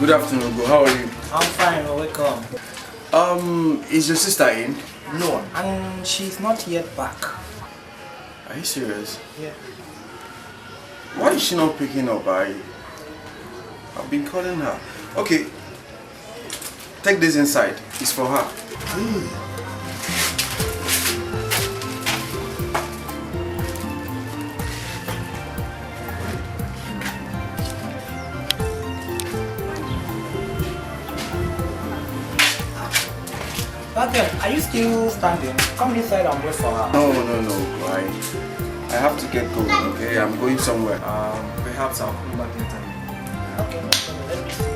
Good afternoon, Igbo. How are you? I'm fine, welcome. Is your sister in? No, and she's not yet back. Are you serious? Yeah. Why is she not picking up? I've been calling her. Okay. Take this inside. It's for her. Okay, are you still standing? Come inside and wait for her. No. I have to get going, okay? I'm going somewhere. Perhaps I'll come back later. Okay, no problem. Let me see you.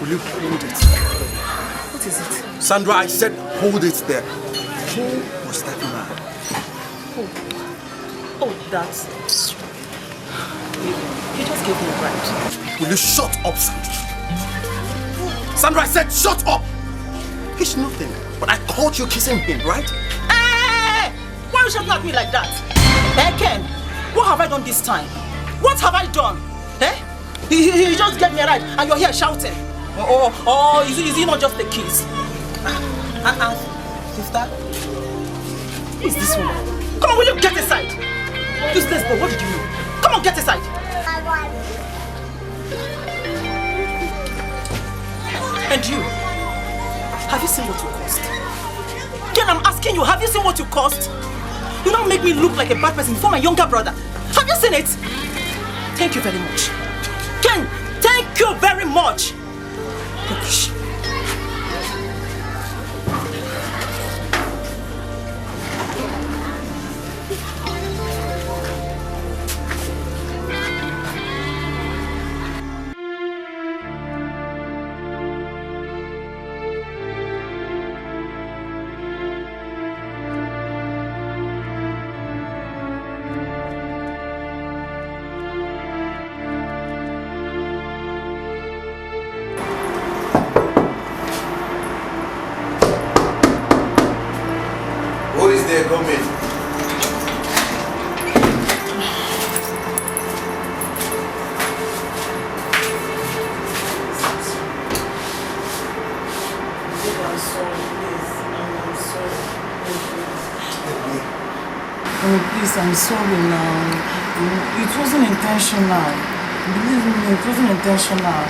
Will you hold it? What is it? Sandra, I said hold it there. Who was that man? Oh, that's... You just gave me a ride. Will you shut up, Sandra? Sandra, I said shut up! He's nothing, but I caught you kissing him, right? Hey! Why are you shouting at me like that? Ken, what have I done this time? What have I done? Eh? He just gave me a ride and you're here shouting. Oh, is it not just a kiss? Sister? Who is this woman? Come on, will you get aside? Useless boy, what did you do? Come on, get aside. And you? Have you seen what you cost? Ken, I'm asking you, have you seen what you cost? You don't make me look like a bad person for my younger brother. Have you seen it? Thank you very much. Ken, thank you very much. Rubbish. I'm sorry now. It wasn't intentional. Believe me, it wasn't intentional.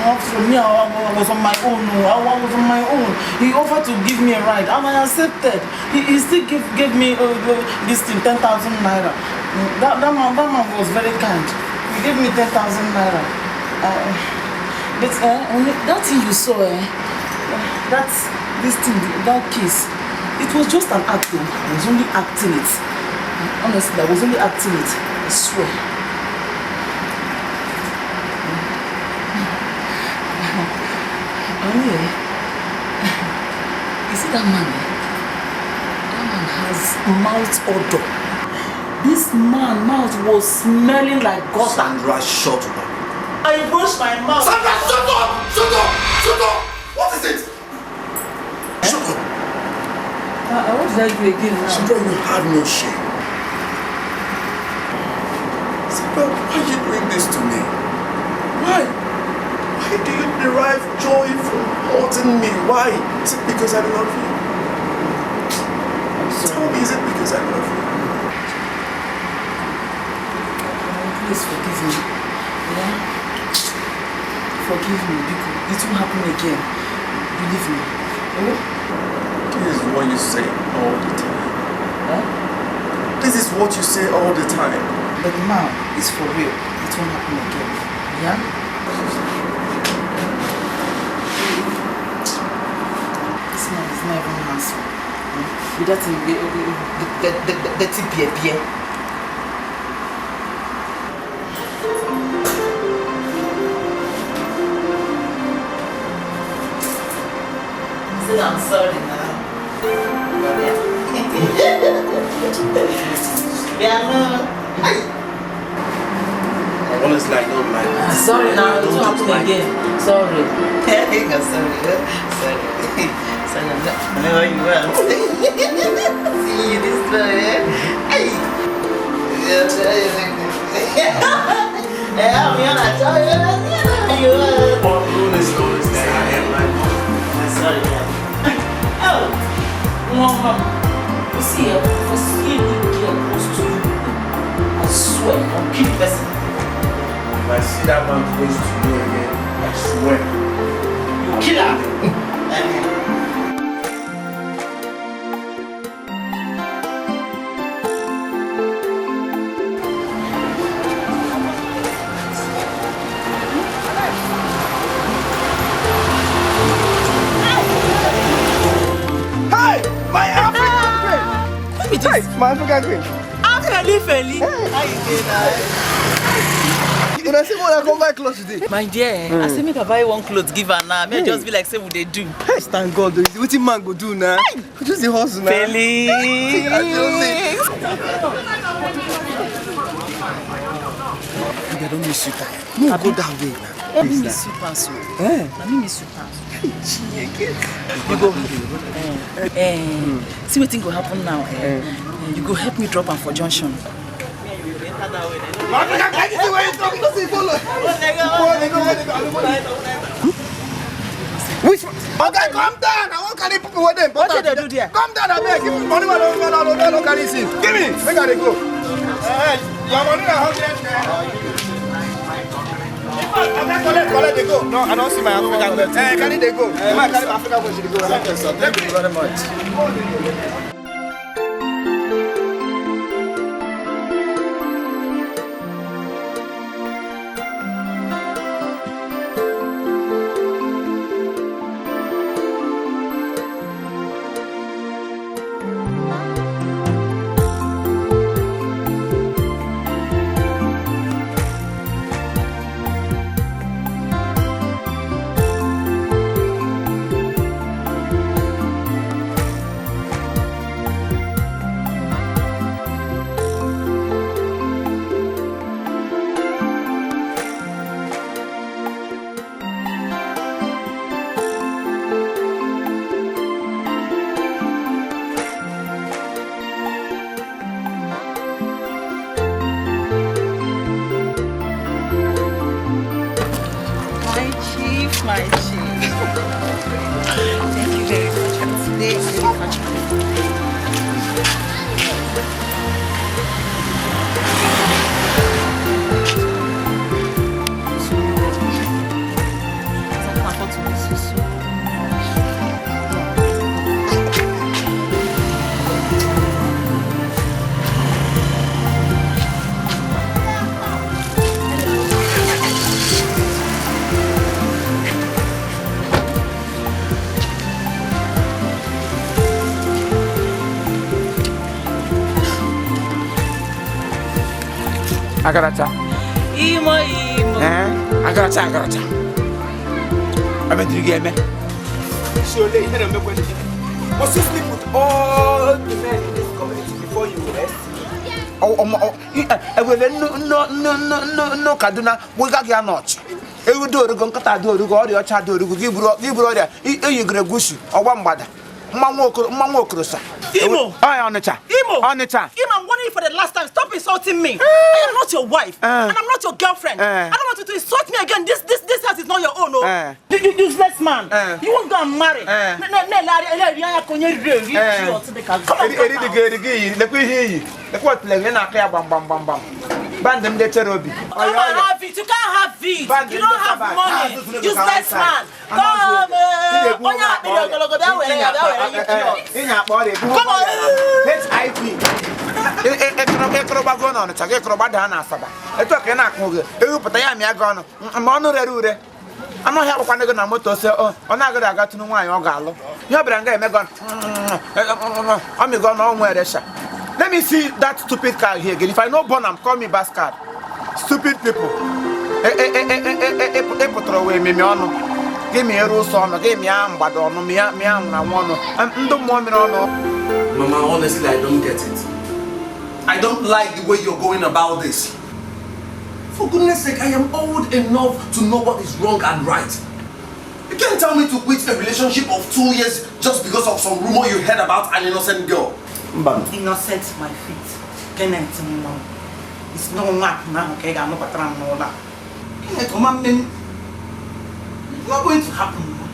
After me, I was on my own. I was on my own. He offered to give me a ride and I accepted. He still gave me this thing, 10,000 naira. That man was very kind. He gave me 10,000 naira. But that thing you saw, that's this thing, that kiss. It was just an acting. I was only acting it. Honestly, I was only acting it. I swear. Anyway, you see that man? That man has mouth odor. This man's mouth was smelling like gutter. Sandra, shut up. I brushed my mouth. Sandra, shut up! Shut up! Shut up! What is it? Shut up! What did I do again now? Sandra, you have no shame. Sandra, why are you doing this to me? Why? Why do you derive joy from hurting me? Why? Is it because I love you? Tell me, is it because I love you? Please forgive me. Yeah? Forgive me because it won't happen again. Believe me. Oh? This is what you say all the time. Huh? This is what you say all the time. But now, it's for real. It won't happen again. Yeah? This man is not even handsome. With that dirty beer. say I'm sorry now. Honestly, I don't like it. Sorry now, it won't happen like again. Sorry. Sorry. I know you well. See you this way. Hey. I'm here to tell you. Honestly, I am like. Sorry, oh, Mom. You see, if I see any girl close to you, I swear I'll kill the person. If I see that man close to you again, I swear. You kill her. Hey, my African queen. Feli. How you doing? You know, see what I come back close today. My dear, I say make I buy one clothes, give her now. May just be like say what they do. Hey, thank God, though. What man go do now? Just the hustle now. Feli. I don't miss you, guy. No, go that way now. I miss you, Paso. I miss you, Paso. You go. See what thing go happen now. You go help me drop am for junction. Which? Okay, calm down. I won't carry people with them. What did they do there? Calm down, I beg. Give me money. I don't carry things. Give me. Make I go. Your money na 100. Collect, they go. No, I don't see my African left. Carry they go. Carry my African go. Thank you very much. My chief. Thank you very much for today. Very much. Agaracha. Imo. Agaracha. I'm a drigame. So they had a make when was you sleep with all the men in this community before you rest? I will no Kaduna, we got your notch. I will do the Gonkata do or your child do give brother, you Gregushi or one mother. Mammo Crusa. Imo! I on the chat. Imo! On the chat. Imo, I'm warning you for the last time. Stop insulting me. I am not your wife. And I'm not your girlfriend. I don't want you to insult me again. This house is not your own. No. You useless man. You won't go and marry. Come on. Band them the Cherobi. Come and have it. You can't have it. You don't have money. Useless man. Come on. Let's IP. Ekroba on it. Ekroba dana saba. Eto ke na ko ge. Ewu pata ya mi aga no. Ma no rere. Ano ya kwa nego na moto se o na ga aga tunu nwan o ga alo. Yo bra nga emego. Amigo no onwe eresha. Let me see that stupid car here again. If I know Bonham, call me bastard. Stupid people. Epotro we me ono. Give me a rose on, give me am, but on me, I'm one. I'm the woman on. Mama, honestly, I don't get it. I don't like the way you're going about this. For goodness sake, I am old enough to know what is wrong and right. You can't tell me to quit a relationship of 2 years just because of some rumor you heard about an innocent girl. Innocent, my feet. Kenneth, mom. It's no map now, okay? I'm not a no la. Kenneth, mom, it's not going to happen, man.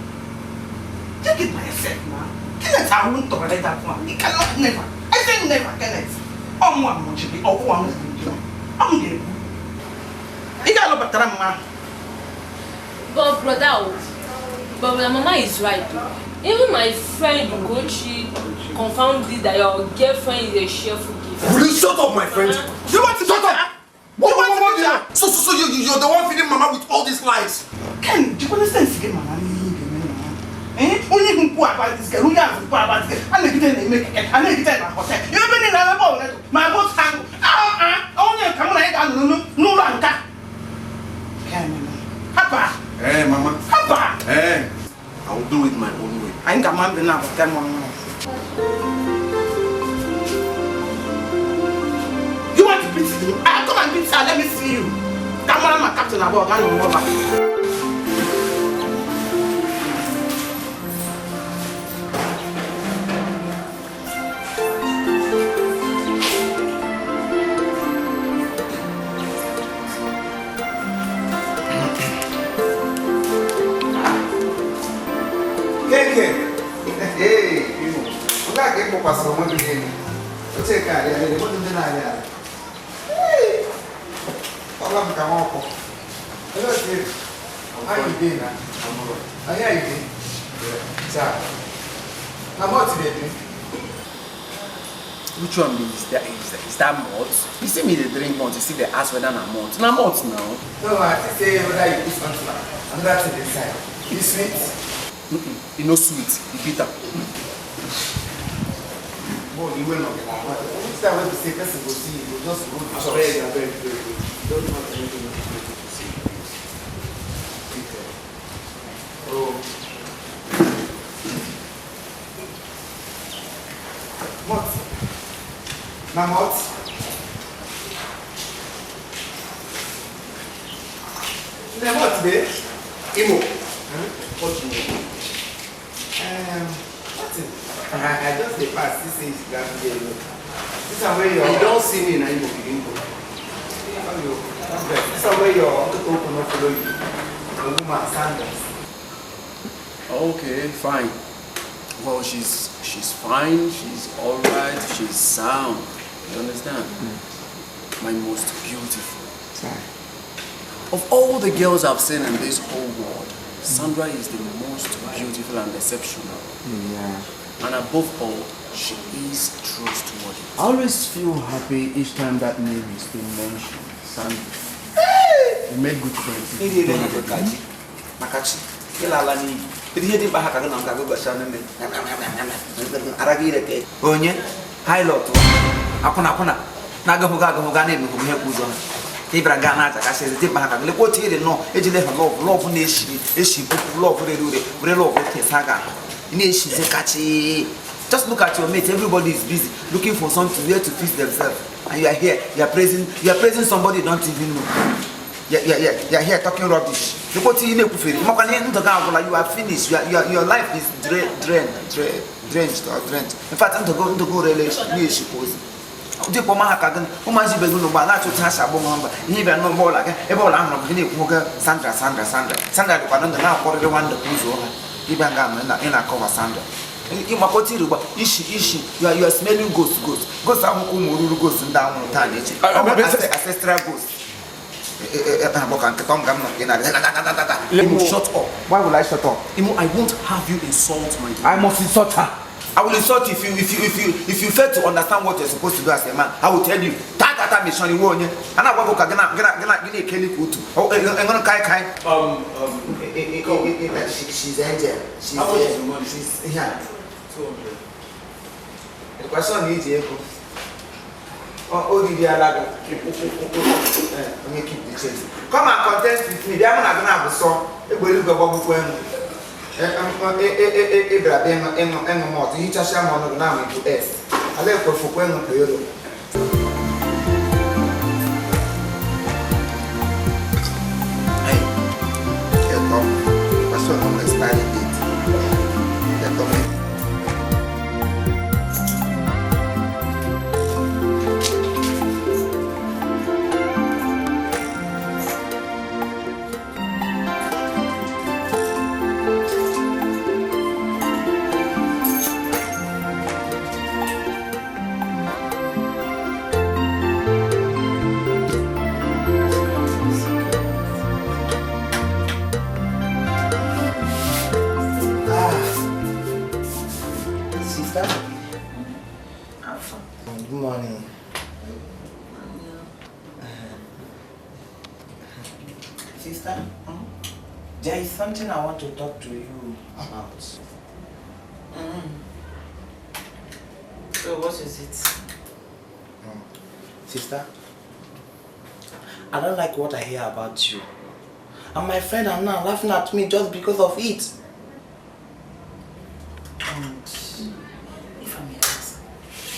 Take it by yourself, man. Kenneth, I won't tolerate that one. You cannot never. I say never, Kenneth. I'm one more chili, or one more. I'm gay. You got no better, man. But brother, Mama is right. Even my friend Ugochi confirmed this that your girlfriend is a cheerful giver. Will you shut up, my friend? You want to shut up? What? So you're the one feeding Mama with all these lies. Ken, do you understand? Mama, only who about this girl, who has about this girl, and they make it, and they get a hotel. You've been in a boat, my boat hang. Only come on, I got no ranka. Papa. Hey, Mama. Papa. Hey. I will do it my own way. I ain't got my man for 10 more minutes. You want to beat me? I'll come and beat her. Let me see you. Come on, my captain. I will go over. Hey, you got to get more passing on the game. Take care, they wouldn't deny that. Hey, I'm come up. Hello, Steve. How you doing? I hear you. Sir, how much did you? Which one is that malt? You see me the drink malt, you see the ass whether I'm malt. No malt now. No, I just say whether you put something like and that's the inside. You sweet? You know sweet, you bitter. Boy, you will not get that. Which time when you say person will see you, will just go to church. Very good. Don't want anything to see. Oh. What? Now what? Now what today? Igbo. What do you mean? What's it? I just the past 6 days that day. This is where you don't see me in Igbo. This is where your uncle open up follow you. The woman sandals. Okay, fine. Well, she's fine. She's all right. She's sound. You understand? My most beautiful. Sorry. Of all the girls I've seen in this whole world, Sandra is the most beautiful and exceptional. Yeah. And above all, she is trustworthy. I always feel happy each time that name is being mentioned. Sandra. We make good friends. Makachi. Kilala ni. Ihe dị mkpa ha ka gị na nka gị gbasa n'ime. Ara gị ireke. Onye pilot akwụna na-agahụga na-eme ihe kwụzọ ha. Ibra ga na aja kasị dị mkpa ha ka gị lekwa otu ire nọ ejile ha love na-eshi pupu love rere were love kesa ga na-eshi ze kachi. Just look at your mates. Everybody is busy looking for something where to feast themselves, and you are here. You are praising somebody you don't even know. You are here talking rubbish. You are finished. Your life is drenched. In fact, I'm to go relation. People Mahakagan, who must be going to Balato Tasha Bomba, even no more like a ball. I'm not going to Sandra. Sandra, the one now for the one that goes even in a cover Sandra. You are smelling ghosts. Ghosts are who goes down Tanichi. Ancestral ghosts. Shut up. Why will I shut up? I won't have you insult my daughter. I must insult her. I will insult you if you fail to understand what you're supposed to do as a man. I will tell you. Tata mission you won. And I want to gonna Kelly Kutu. Oh, I'm gonna kai. She's angel. She's here. The question is here. Oh, did you allow let me keep the chase. Come and contest with me. They are not gonna have a song. They will look at what we There is something I want to talk to you about. So what is it? Sister, I don't like what I hear about you. And my friend are now laughing at me just because of it. And if I may ask,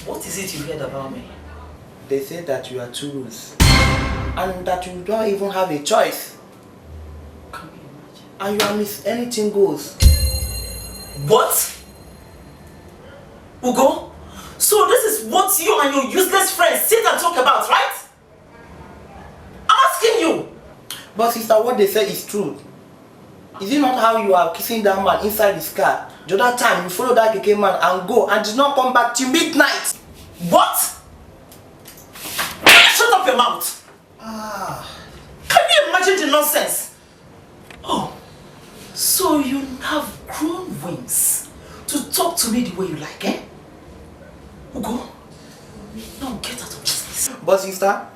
what is it you heard about me? They say that you are too loose. And that you don't even have a choice. Can you imagine? And you are anything goes. What? Ugo? So this is what you and your useless friends sit and talk about, right? I'm asking you. But sister, what they say is true. Is it not how you are kissing that man inside his car? The other time you follow that Dikeh man and go and did not come back till midnight. What? Shut up your mouth. Can you imagine the nonsense? Oh, so you have grown wings to talk to me the way you like, eh? Ugo, now get out of this place. But sister,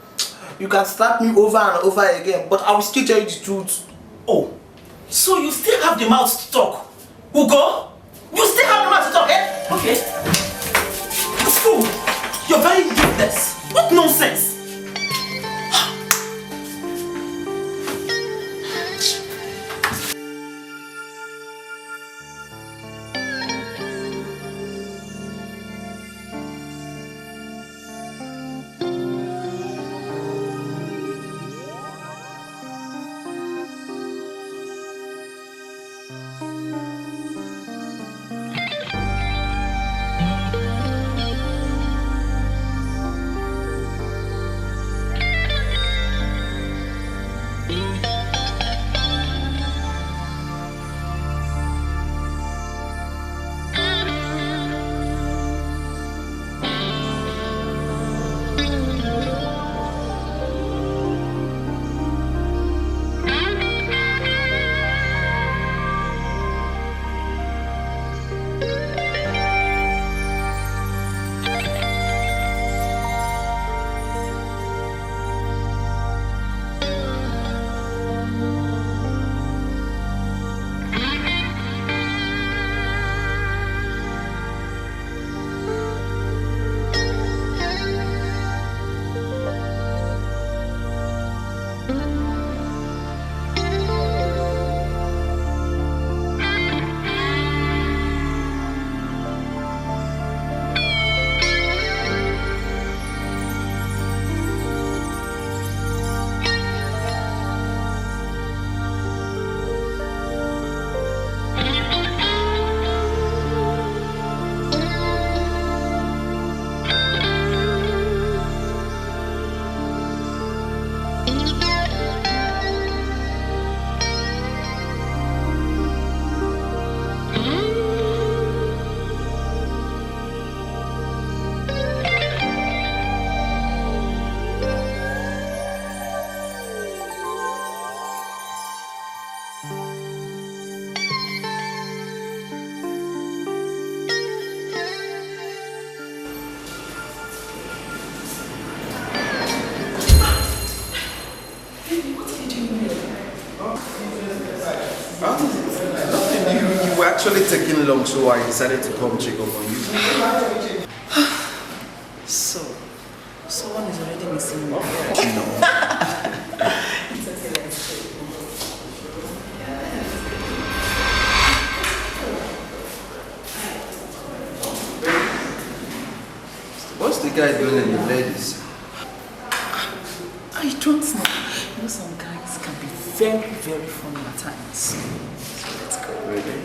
you can slap me over and over again, but I will still tell you the truth. Oh, so you still have the mouth to talk? Ugo, you still have the mouth to talk, eh? Okay. It's cool. You're very useless. What nonsense? Actually taking long, so I decided to come check up on you. So one is already missing me. No. It's okay, let's go. the guy doing in the ladies? I don't know. You know, some guys can be very, very funny at times. So let's go. Really?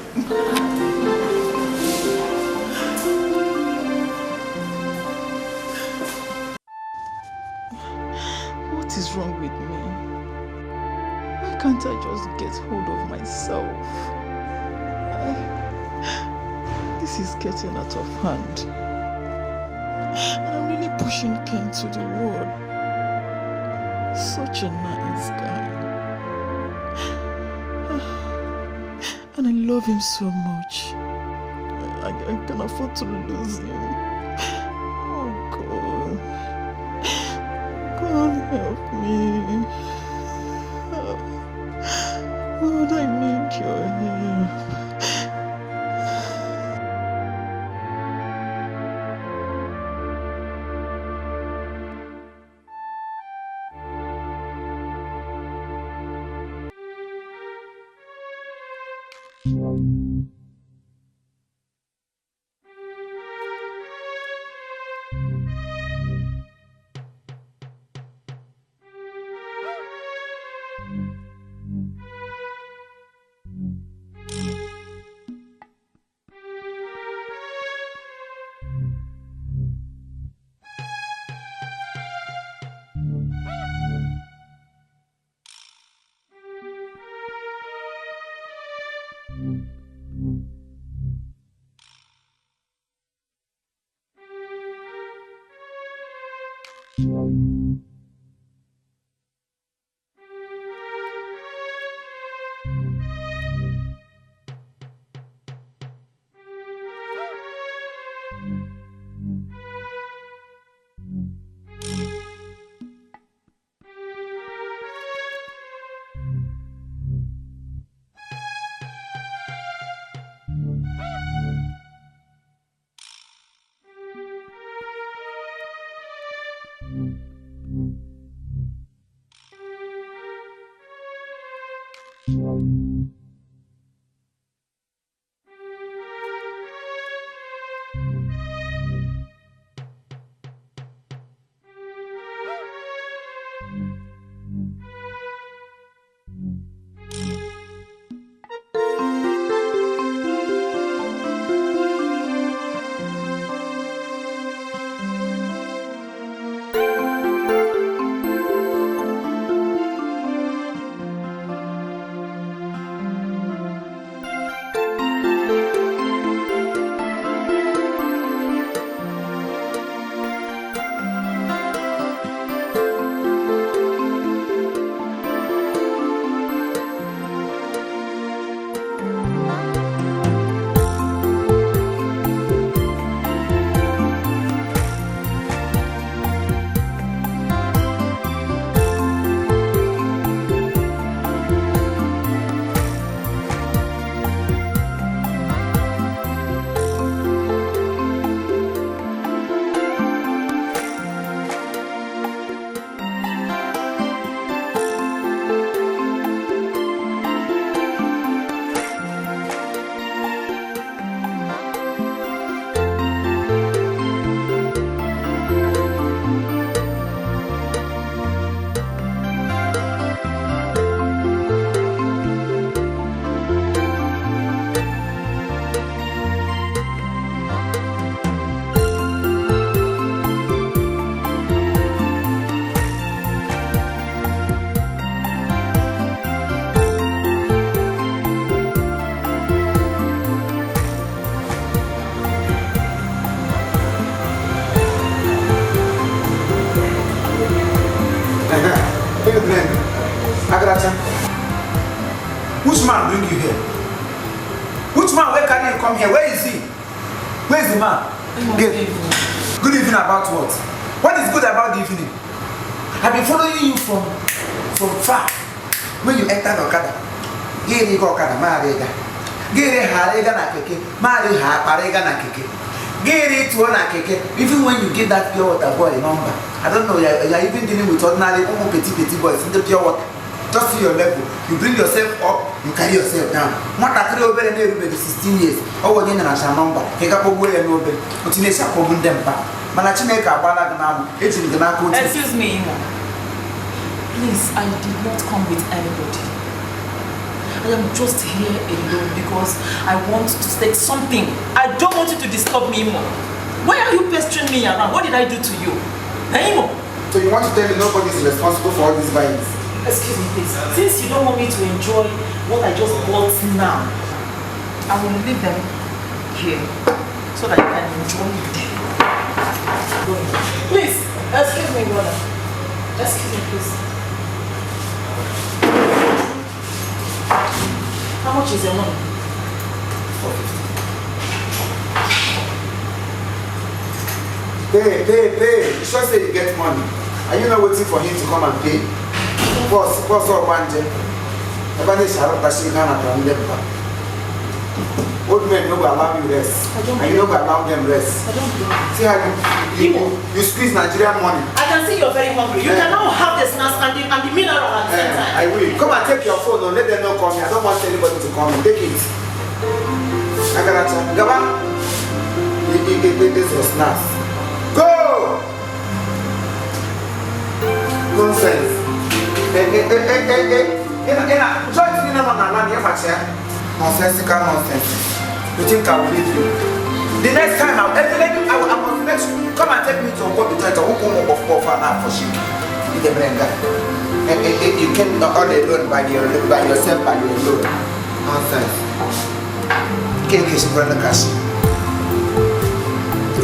What is wrong with me? Why can't I just get hold of myself? This is getting out of hand. And I'm really pushing Ken to the wall. Such a nice guy. And I love him so much. I can afford to lose him. Oh God. God help me. Lord, I need your help. Which man bring you here? Which man where can you come here? Where is he? Where is the man? Good evening about what? What is good about the evening? I've been following you from far. When you enter the Okada, Giri go Okada, Marega. Giri Harega na keke, Mari Harega na keke. Giri to na keke. Even when you give that pure water boy a number, I don't know, you're even dealing with ordinary petty boys in the pure water. Just to your level, you bring yourself up, you carry yourself down. Not that over and 16 years. Oh, again, and I shall number. Take up a way and over. Continue to them back. Excuse me, Imo. Please, I did not come with anybody. I am just here alone because I want to state something. I don't want you to disturb me, Imo. Why are you pestering me around? What did I do to you? Hey, Imo. So you want to tell me nobody is responsible for all these violence? Excuse me, please. Since you don't want me to enjoy what I just bought now, I will leave them here so that you can enjoy them. Please, excuse me, brother. Excuse me, please. How much is your money? 450. Pay. You sure say you get money. Are you not waiting for him to come and pay? Boss, or Banje. Everybody shall not pass you can and them. Old men no go allow you rest. And you no go allow them rest. I don't do it. See how you squeeze Nigerian money. I can see you're very hungry. You can now have the snacks and the mineral at the same time. I will. Come and take your phone or let them know come here. I don't want anybody to come in. Take it. Agaracha. Gaba. You this your snacks. Go! Nonsense. Nonsensical nonsense. You think I will leave you? The next time I must make sure. Come and take me to a water to open up for sheep. You can't all alone by yourself by your alone. Nonsense. Can't kiss brother cash.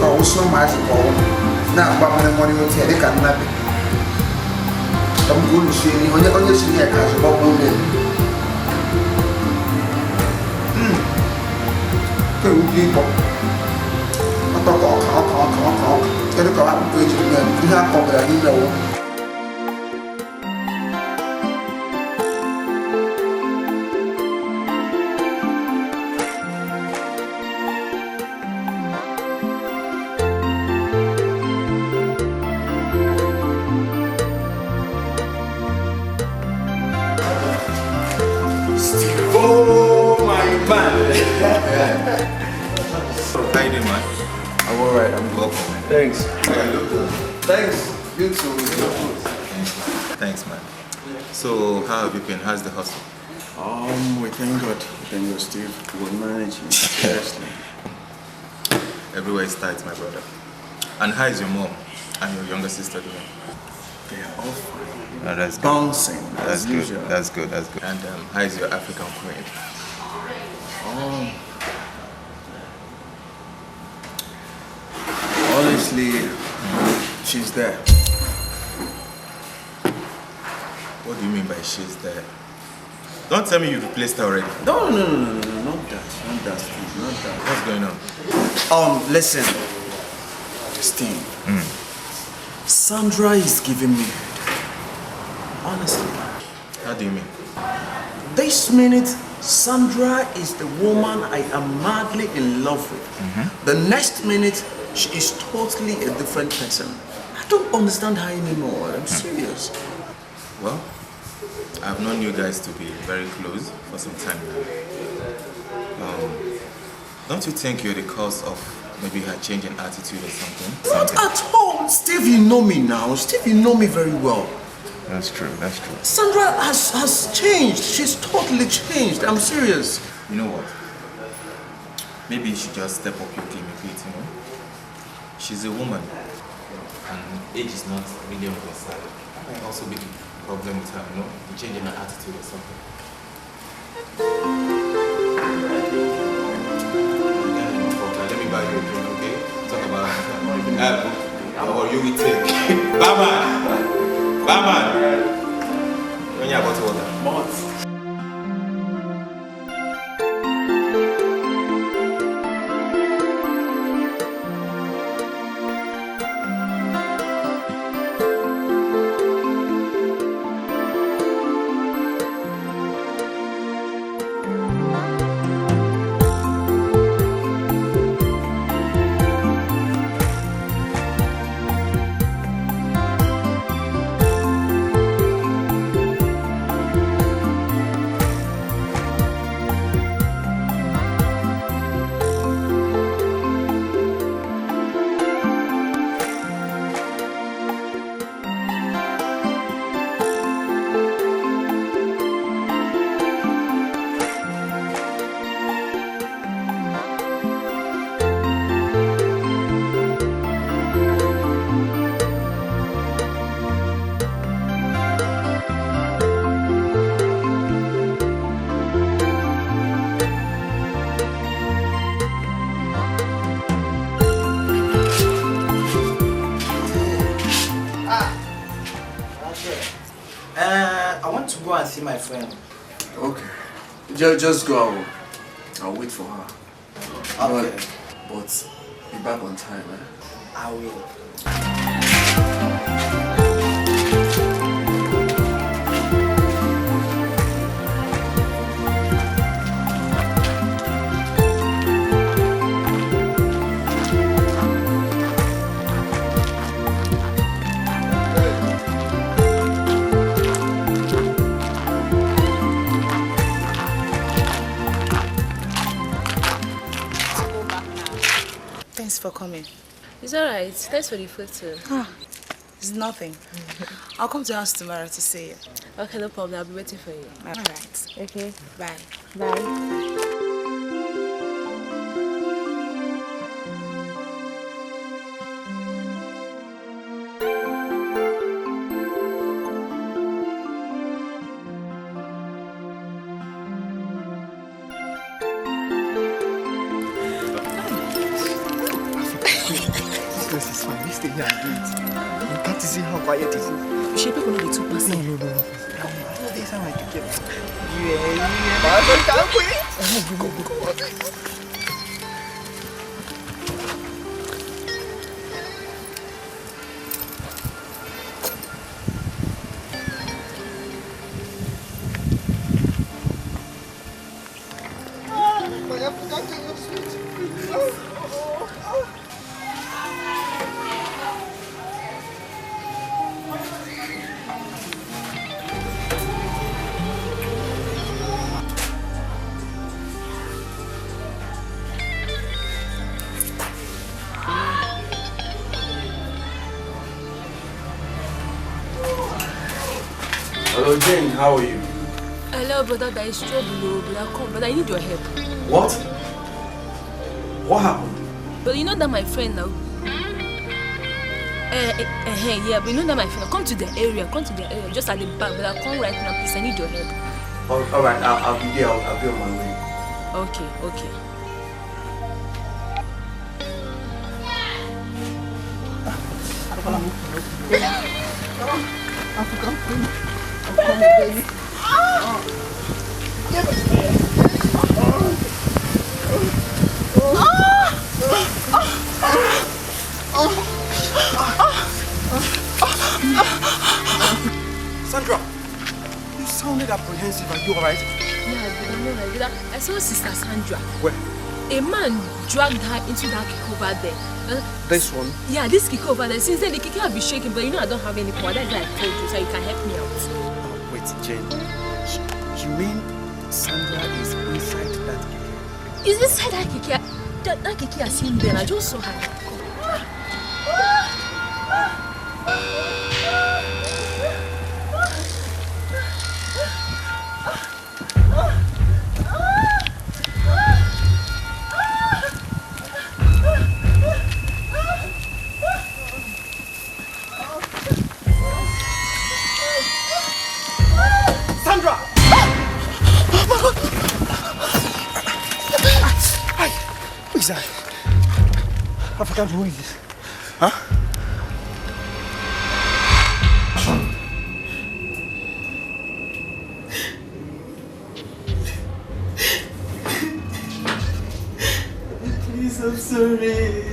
Oh, so much for now, but when the money will tell you can nothing. I'm going to see you on your senior cash about women. People. I talk. Tell you how to preach to them. You have to go you know. Oh my man! How you doing, man? I'm alright, I'm welcome. Thanks. Thanks. You too. Thanks, man. So, how have you been? How's the hustle? We thank God. Thank God, Steve. We're managing. Seriously. Everywhere is tight, my brother. And how is your mom and your younger sister doing? They are all fine. Oh, that's good. Bouncing. That's good. Usual. That's good. That's good. And how is your African queen? Honestly, she's there. What do you mean by she's there? Don't tell me you replaced her already. No, not that, Steve, not that. What's going on? Listen, Steve. Sandra is giving me head. Honestly. How do you mean? This minute, Sandra is the woman I am madly in love with. The next minute, she is totally a different person. I don't understand her anymore. I'm serious. Well, I've known you guys to be very close for some time now. Don't you think you're the cause of maybe her change in attitude or something? Not at all. Steve, you know me now. Steve, you know me very well. That's true, that's true. Sandra has changed. She's totally changed. I'm serious. You know what? Maybe you should just step up your game a bit, you know? She's a woman, and age is not really on her side. That might also be a problem with her, you know? The change in her attitude or something. Yeah, no problem. Let me buy you a drink, okay? Talk about or you will take. Barman! When you have bottle water. see my friend. Okay. Just go. I'll wait for her. Okay. But be back on time, eh? I will. Thanks for coming. It's alright. Thanks for the food too. It's nothing. I'll come to your house tomorrow to see you. Okay, no problem. I'll be waiting for you. Alright. Okay. Bye. Bye. This is fine. Let's stay here and do it. You can't see how quiet it is. You should pick one of the 2%. No. This time I take it. Yeah. Hello, Jane. How are you? Hello, brother. There is trouble, brother. Come, brother. I need your help. What? What happened? But you know that my friend now. Yeah, but you know that my friend. Come to the area. Just at the back. Brother, come right now, please. I need your help. All right. I'll be there. I'll be on my way. Okay. Sandra, you sounded apprehensive. Are you alright? Yeah, but I'm not like that. I saw Sister Sandra. Where? A man dragged her into that kick over there. This one? Yeah, this kick over there. Since then, the kick has been shaking, but you know I don't have any power. That's why I told you, so you can help me out. Oh, wait, Jane. You mean Sandra is inside that kick? Is inside that kick? That kick I seen there. I just saw her. African, who is this? Huh? Please, I'm sorry.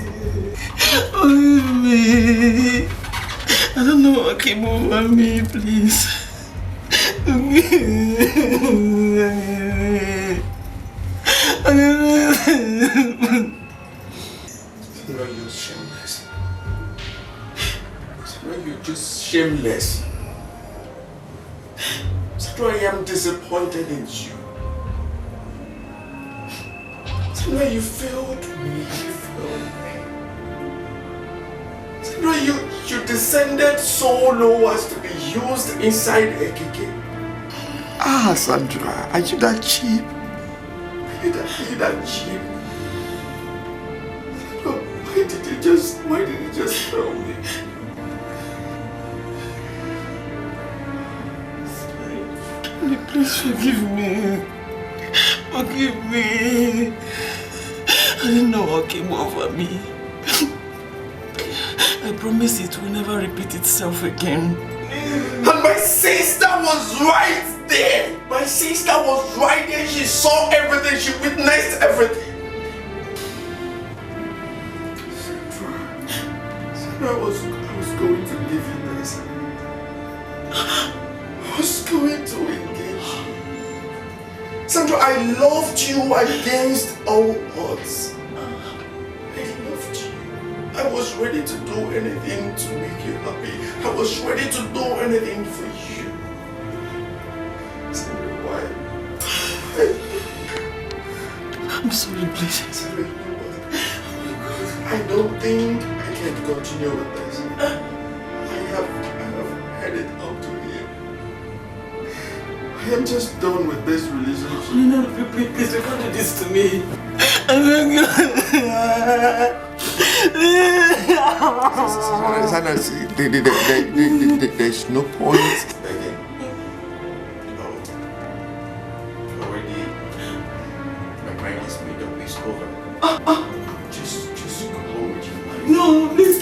Forgive me. I don't know what came over me, please. You're shameless. You're just shameless. Sandra, I am disappointed in you. Sandra, you failed me. Sandra, you descended so low as to be used inside AKK. Ah, Sandra, are you that cheap? Are you that cheap? Why did you just throw me? Please forgive me. Forgive me. I didn't know what came over me. I promise it will never repeat itself again. And my sister was right! there. My sister was right there. She saw everything. She witnessed everything. Sandra, I was going to give you this. I was going to engage you. Sandra, I loved you against all odds. I loved you. I was ready to do anything to make you happy. I was ready to do anything for you. Sandra, why? I'm sorry, please. Sandra, you know what? I don't think I can continue with this. I have had it up to here. I am just done with this relationship. No, please don't do this to me. Sandra, there's no point. Already, my mind is made up. It's over. Just go home with your mind. No, please.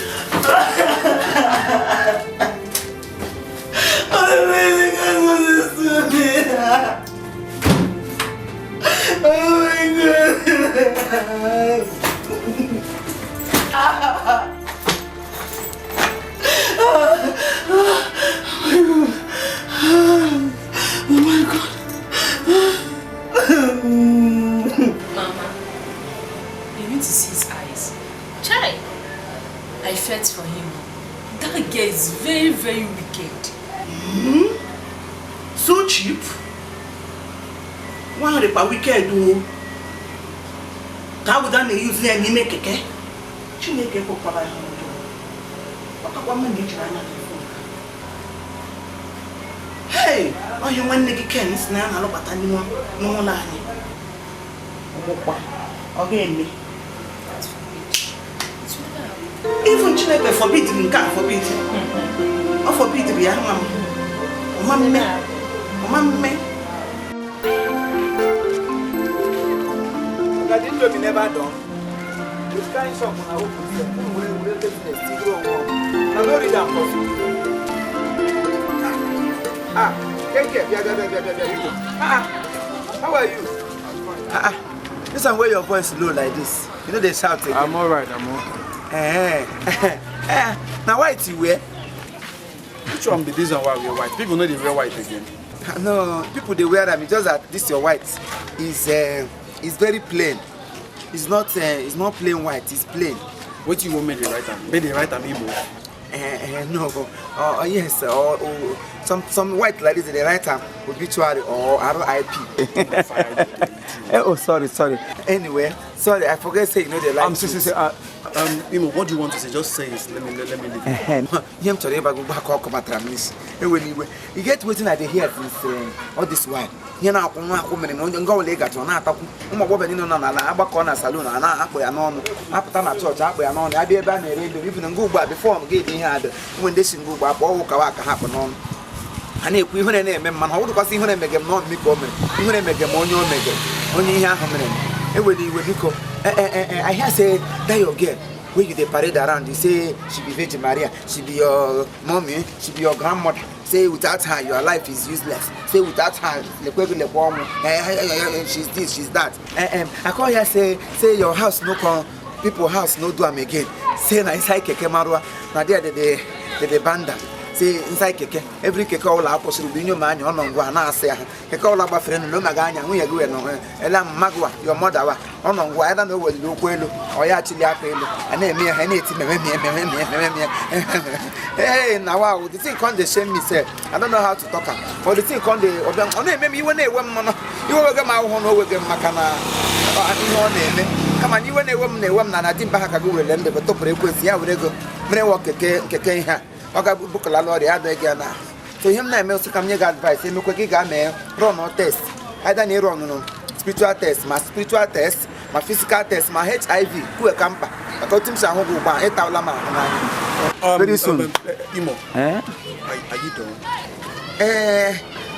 I really can't do this to me. Oh my God. Oh my God. Mama, you need to see his eyes. Chai! I felt for him. That guy is very, very wicked. So cheap? One of the wicked do. That would not use them in make it. She make it for Papa. What a woman did you Hey, oh, you want to get this now? I look at anyone. No one. Again, me. Even Chineke forbid me, can't forbid. I forbid me, Mamma. I didn't know me never done. This kind of song I hope you will take the still on. Now don't read that for thank you. How are you? This one where your voice low like this. You know they shout again. I'm alright, I'm alright. Now white you wear? Which one be this one why we white? People know they wear white again. No, people they wear them. It's just that this your white is very plain. It's not plain white. It's plain. What you want me to write them? May they write them Igbo? No. Yes. Some white like this they write them obituary or RIP. Oh, sorry. Anyway, sorry, I forget saying you know they like. What do you want to say? Just say it. Let me leave. Him to never go back or come at this. Anyway, you get waiting at the here since all this while. You know, I'm go leg at one. I'm going to a saloon and I put an on after my church. I be a banner even go back before I'm getting here when this go back or walk happen on. And if we want to name man, how do I see when I make him not me woman? You want to make him on your make it. Only here, I hear say that your girl, where you they parade around, you say she be Virgin Maria, she be your mommy, she be your grandmother. Say without her, your life is useless. Say without her, she's this, she's that. I call her say your house no come, people house no do am again. Say na inside keke marwa, na there the banda. Say inside keke, every keke all up possible be your man, on go and say keke all up friend no maganya, we are going on. Elam Magua, your mother, on go, I don't know what you do, or actually and then me, hey, now the thing on the shame me say, I don't know how to talk. For the thing on the maybe when they were you will get my own over the Macana. Come on, you when a woman, and I didn't back a good land, but top request, yeah, we go. May walk keke. Okay, book a lot the other again. So him na me come here advice. Say me quick ga me run no test. I don't need run no spiritual test, my spiritual test, my physical test, my HIV. Who a camper? I got him say go ban 8,000 man. Very soon. Imo. Are you done?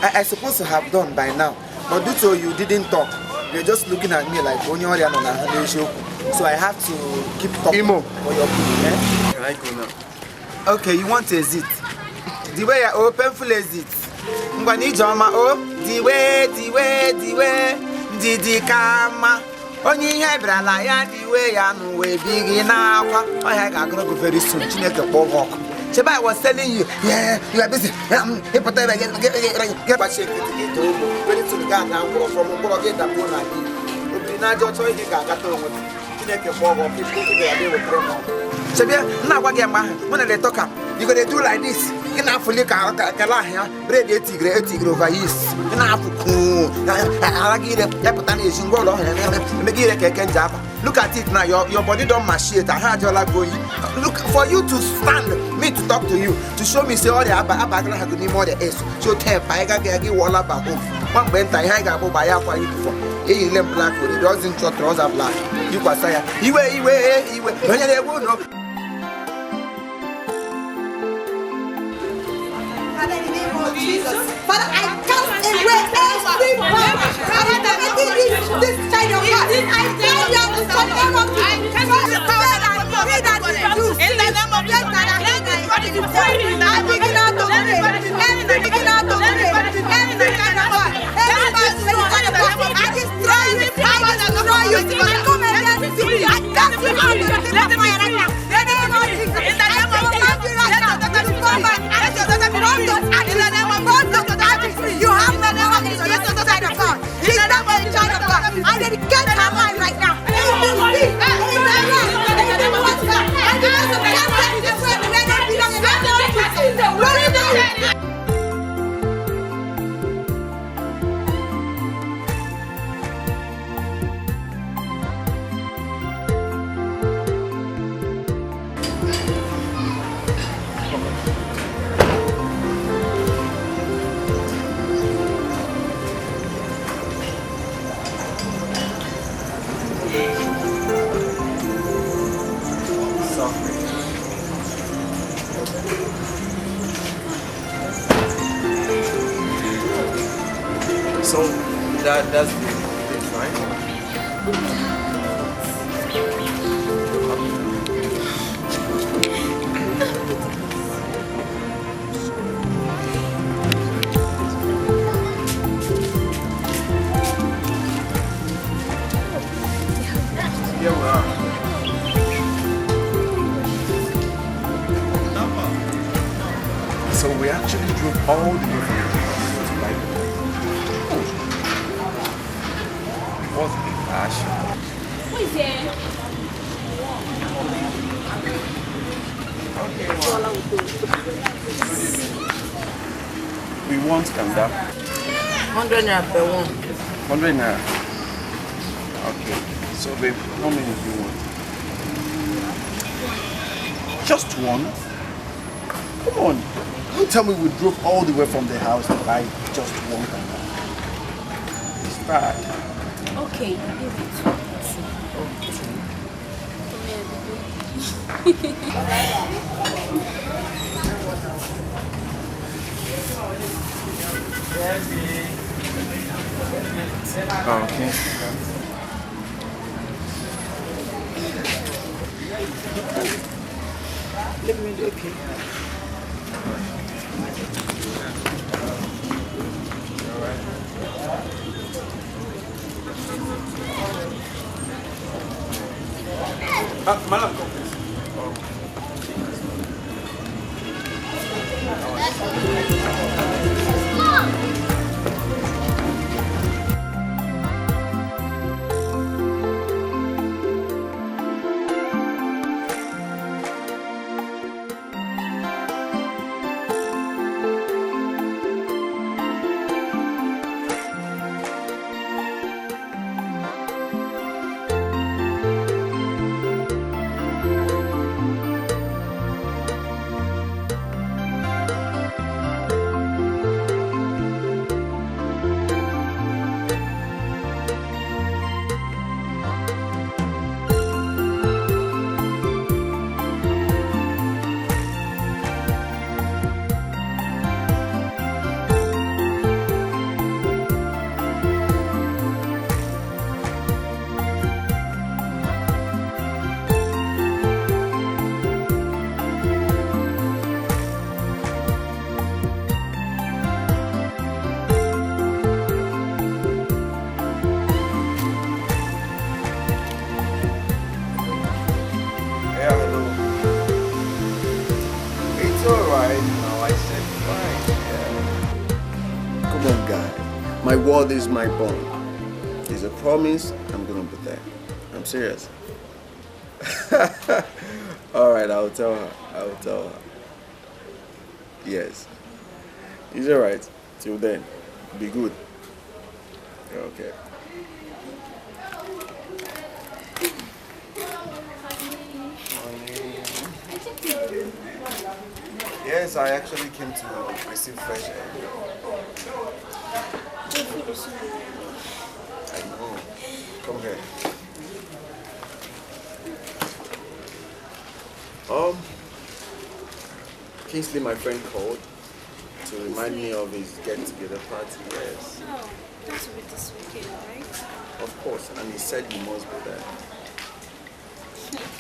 I supposed to have done by now, but due to you didn't talk, you're just looking at me like only on a show. So I have to keep talking. Imo. For your Can I go now? Okay, you want a zit? The way I open full exit. I'm going to need your diwe ndidi kama onye ihe brala ya diwe ya no we big na akwa oh ya ga go very soon Chineke kpọọ ọkụ Cheba, I was telling you, yeah, you are busy. Get back shake it to ready to go now from get that phone like you. Now just try to get on with Chineke kpọọ ọkụ people to be with them. Chebia, na gwa gị ma when they talk you go do like this. Ina afuli ka la here, bread tigre over east. Ina afuku. Alagire, ya put an issue go lo. Make it keke njaba. Look at it now, your body don't machiate. I had your like going. Look for you to stand, me to talk to you, to show me say all the abagla have to need more the S. So tell Paiga Gagi Walla Baho. One bent I hang up by Aqua uniform. A lamp black with it doesn't shot trouser black. You can say, Iwe, when you would know. Father, in the name of Jesus. Father, I cast away every power. Father, this child of God. I tell you to turn them up to the power that I pray that you do. In the name of Jesus, I begin out to pray. Every begin out to pray. Every kind of God. I destroy you. I come against you. I cast you out of the fire right now. In the name of Jesus. In the name of Jesus. You have the name of Jesus, the child of God. She's not the child of God. I dedicate her life right now. So that's it, right? Here we are. So we actually drove all the way from to like what's the passion? Who is there? We want Kanda. 100 naira per one. 100 naira. Okay. So babe, how many do you want? Just one? Come on. Don't tell me we drove all the way from the house to buy just one Kanda. It's bad. Okay, give it to Okay. Let me do okay. Madam, My word is my bond. It's a promise, I'm gonna be there. I'm serious. Alright, I'll tell her. Yes. It's alright. Till then, be good. Okay. Yes, I actually came to receive fresh air. I know. Come here. Kingsley, my friend, called to remind me of his get-together party. Yes. Oh, that will be this weekend, right? Of course, and he said you must be there.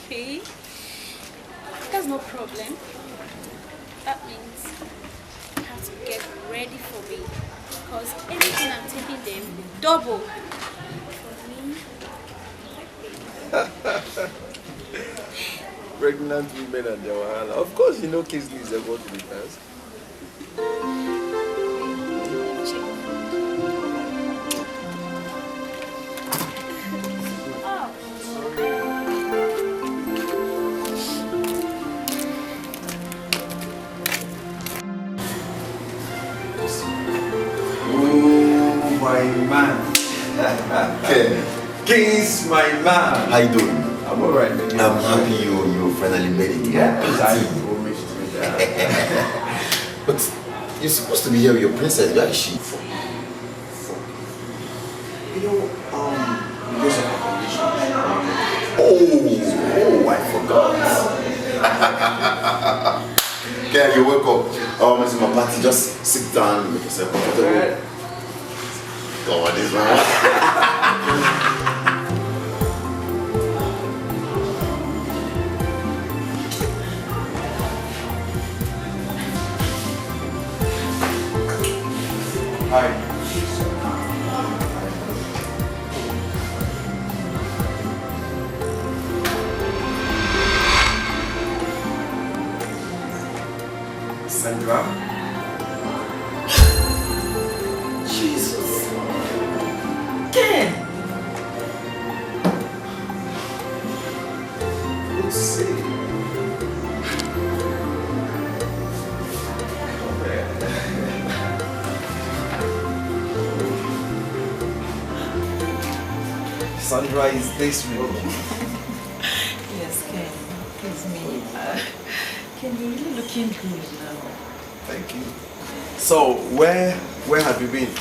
Okay. That's no problem. That means you have to get ready for me. Because anything I'm taking them, double. For me. Pregnant women and their wahala. Of course, you know Kingsley is about to be fast. Oh, my man. King's my man. How you doing? I'm alright, man. I'm happy you finally made it. Yeah, I promised you that. But you're supposed to be here with your princess. Where is she? You know, because of her condition. Oh, I forgot. Okay, you're welcome. It's my party. Just sit down, make yourself comfortable. Come on, this man. Hi. Sandra. Jesus. Ken. Good to see you. Sandra, is this real? Yes, Ken. It's me. Ken, you're really looking good now. Thank you. So, where have you been?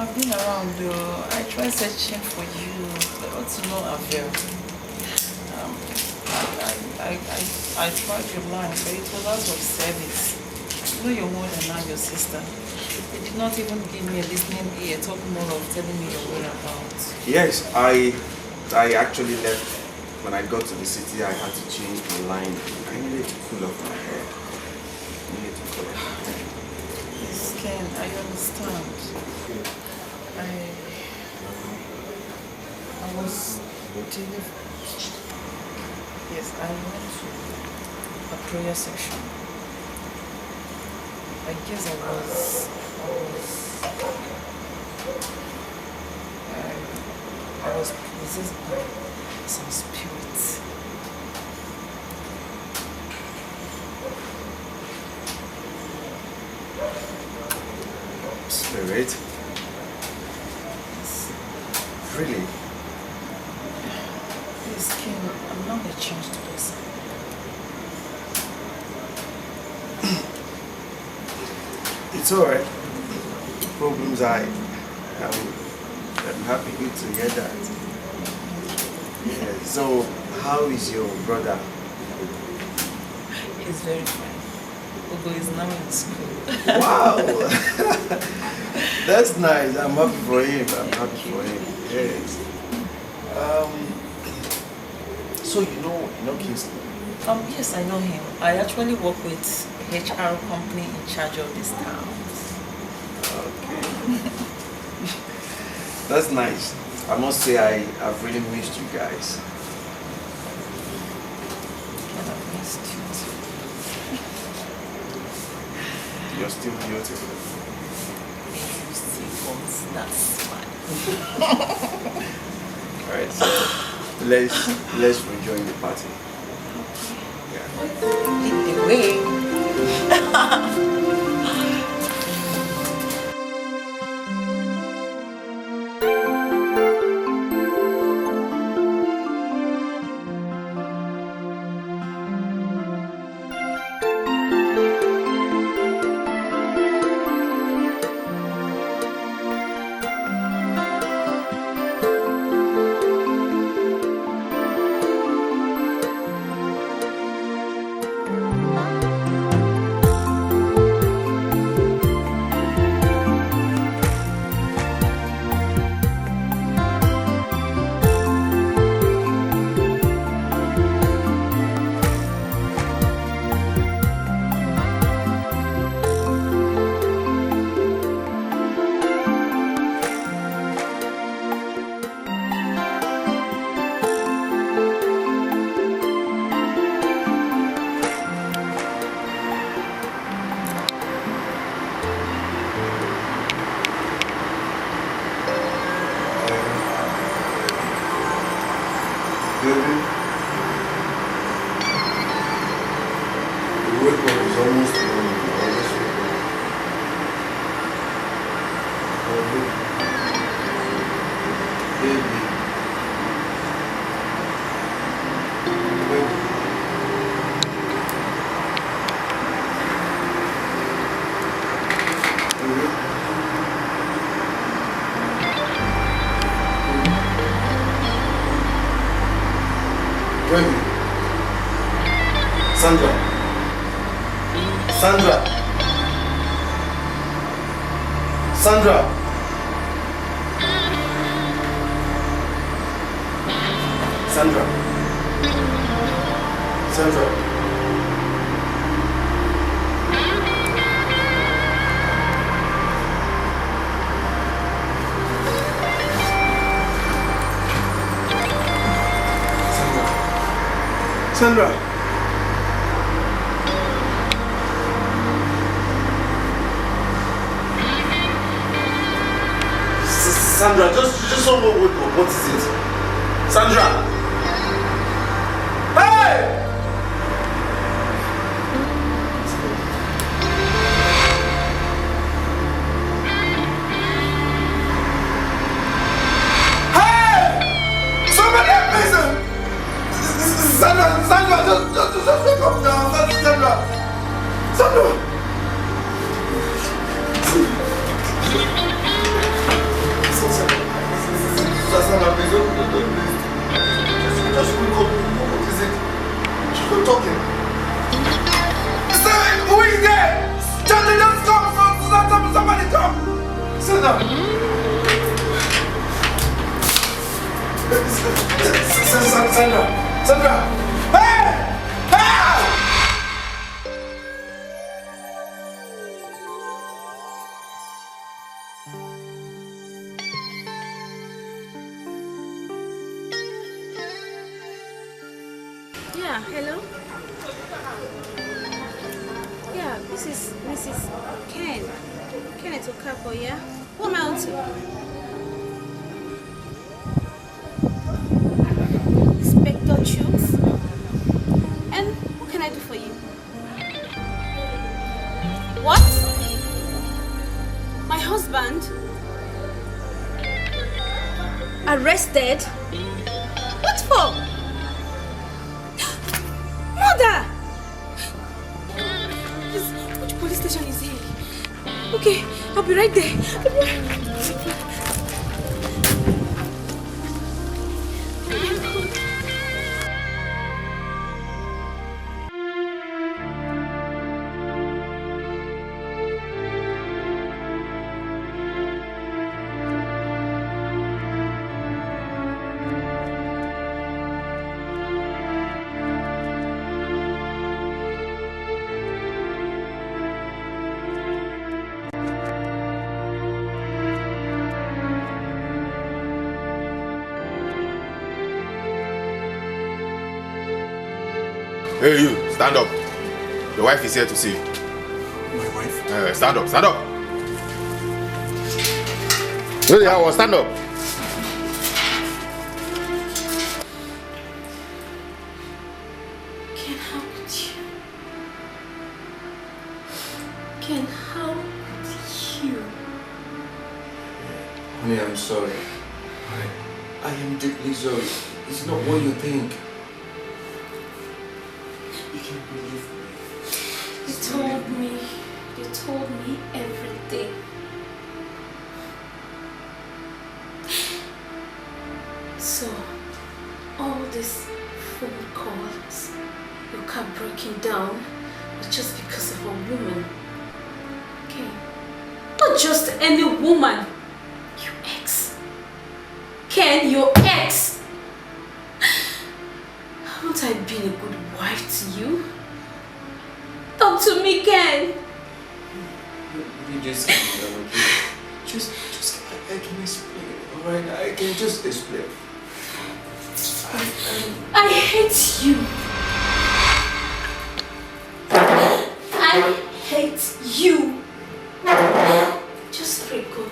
I've been around though. I tried searching for you, but to no avail. I tried your line, but it was out of service. You know your mother and now your sister. They did not even give me a listening ear, talk more of telling me your whereabouts. Yes, I actually left. When I got to the city, I had to change my line. I needed to cool off my hair. Yes, Ken, I understand. I was delivered. Yes, I went to a prayer section. I guess I was possessed by some spirits. Spirit? Really? Yes, King, I'm not a changed person. It's alright. Problems I'm happy good to hear that. Yeah, so how is your brother? He's very fine. Ogo is now in school. Wow! That's nice. I'm happy for him. Yes. So you know Kingsley? Yes, I know him. I actually work with HR company in charge of this town. Okay. That's nice. I must say I've really missed you guys. And I've missed you too. You're still beautiful. Yes. comes, that's fine. Alright, so let's rejoin the party. Lead the way. Sandra. Sandra. Sandra. Sandra. Sandra. Sandra. Sandra, just someone wake up. What is it? Sandra! Hey! Hey! Somebody listen! Sandra, just wake up now. Sandra! Sandra! Sandra, please don't just wake up. What is it? She's not talking. Who is there? Charlie, let's come. Somebody come. Sandra. Sandra. Hey! Hey! Yeah, hello? Yeah, this is Mrs. Ken. Kenneth Okafor, yeah? Who am I on to? Inspector Chooks? And what can I do for you? What? My husband? Arrested? What for? Mother! Which police station is he? Okay, I'll be right there. Hey, you, stand up. Your wife is here to see you. My wife? Stand up, stand up. Really, I will stand up. Ken, how could you? Ken, how could you? Honey, I'm sorry. I am deeply sorry. It's not what you think. You can't believe me. You told me everything. So, all these phone calls, your car breaking down, was just because of a woman. Okay? Not just any woman. Your ex. Ken, your ex. Haven't I been a good wife to you? Talk to me, Ken. You just calm down, okay? Just, I can explain, alright? I can just explain. I hate you. I hate you. Just pray God.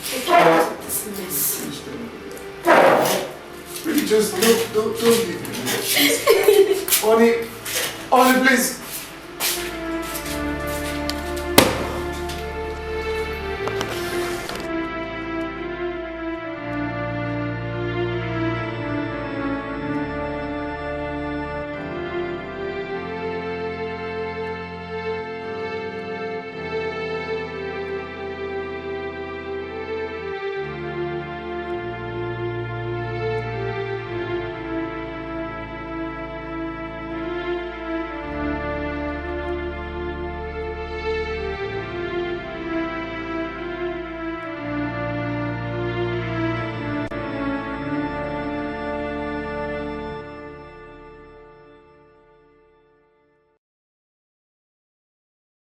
Take care of this mess. Really, just don't leave me. Honey, please.